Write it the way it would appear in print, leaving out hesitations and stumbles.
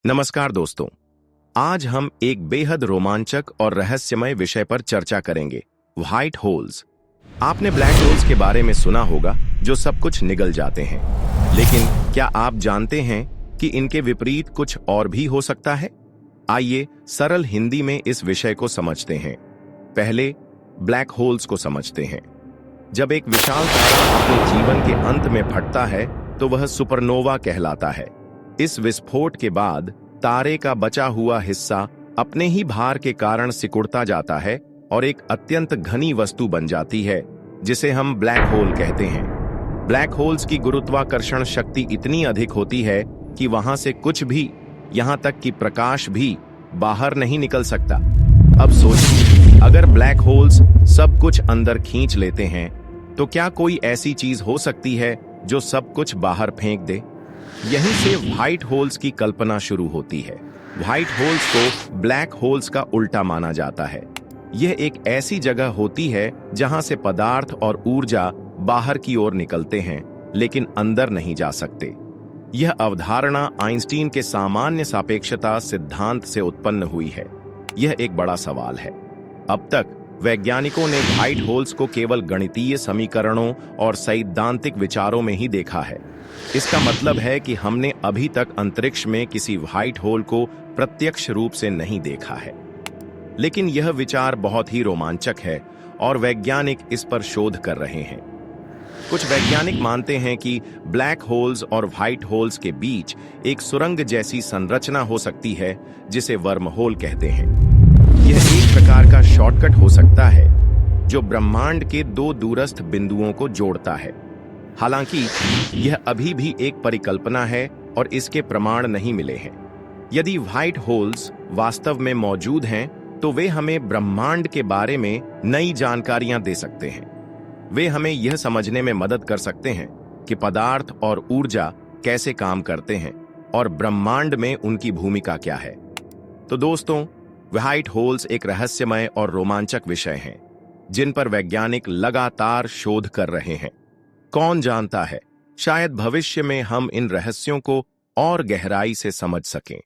नमस्कार दोस्तों। आज हम एक बेहद रोमांचक और रहस्यमय विषय पर चर्चा करेंगे, व्हाइट होल्स। आपने ब्लैक होल्स के बारे में सुना होगा, जो सब कुछ निगल जाते हैं। लेकिन क्या आप जानते हैं कि इनके विपरीत कुछ और भी हो सकता है? आइए सरल हिंदी में इस विषय को समझते हैं। पहले ब्लैक होल्स को समझते हैं। जब एक विशाल तारा अपने जीवन के अंत में फटता है तो वह सुपरनोवा कहलाता है। इस विस्फोट के बाद तारे का बचा हुआ हिस्सा अपने ही भार के कारण सिकुड़ता जाता है और एक अत्यंत घनी वस्तु बन जाती है, जिसे हम ब्लैक होल कहते हैं। ब्लैक होल्स की गुरुत्वाकर्षण शक्ति इतनी अधिक होती है कि वहां से कुछ भी, यहां तक कि प्रकाश भी, बाहर नहीं निकल सकता। अब सोचिए, अगर ब्लैक होल्स सब कुछ अंदर खींच लेते हैं तो क्या कोई ऐसी चीज हो सकती है जो सब कुछ बाहर फेंक दे? यहीं से व्हाइट होल्स की कल्पना शुरू होती है। व्हाइट होल्स को ब्लैक होल्स का उल्टा माना जाता है। यह एक ऐसी जगह होती है जहां से पदार्थ और ऊर्जा बाहर की ओर निकलते हैं, लेकिन अंदर नहीं जा सकते। यह अवधारणा आइंस्टीन के सामान्य सापेक्षता सिद्धांत से उत्पन्न हुई है। यह एक बड़ा सवाल है। अब तक वैज्ञानिकों ने व्हाइट होल्स को केवल गणितीय समीकरणों और सैद्धांतिक विचारों में ही देखा है। इसका मतलब है कि हमने अभी तक अंतरिक्ष में किसी व्हाइट होल को प्रत्यक्ष रूप से नहीं देखा है। लेकिन यह विचार बहुत ही रोमांचक है और वैज्ञानिक इस पर शोध कर रहे हैं। कुछ वैज्ञानिक मानते हैं कि ब्लैक होल्स और व्हाइट होल्स के बीच एक सुरंग जैसी संरचना हो सकती है, जिसे वर्म होल कहते हैं। यह एक प्रकार का शॉर्टकट हो सकता है जो ब्रह्मांड के दो दूरस्थ बिंदुओं को जोड़ता है। हालांकि यह अभी भी एक परिकल्पना है और इसके प्रमाण नहीं मिले हैं। यदि व्हाइट होल्स वास्तव में मौजूद हैं तो वे हमें ब्रह्मांड के बारे में नई जानकारियां दे सकते हैं। वे हमें यह समझने में मदद कर सकते हैं कि पदार्थ और ऊर्जा कैसे काम करते हैं और ब्रह्मांड में उनकी भूमिका क्या है। तो दोस्तों, व्हाइट होल्स एक रहस्यमय और रोमांचक विषय हैं, जिन पर वैज्ञानिक लगातार शोध कर रहे हैं। कौन जानता है, शायद भविष्य में हम इन रहस्यों को और गहराई से समझ सकें।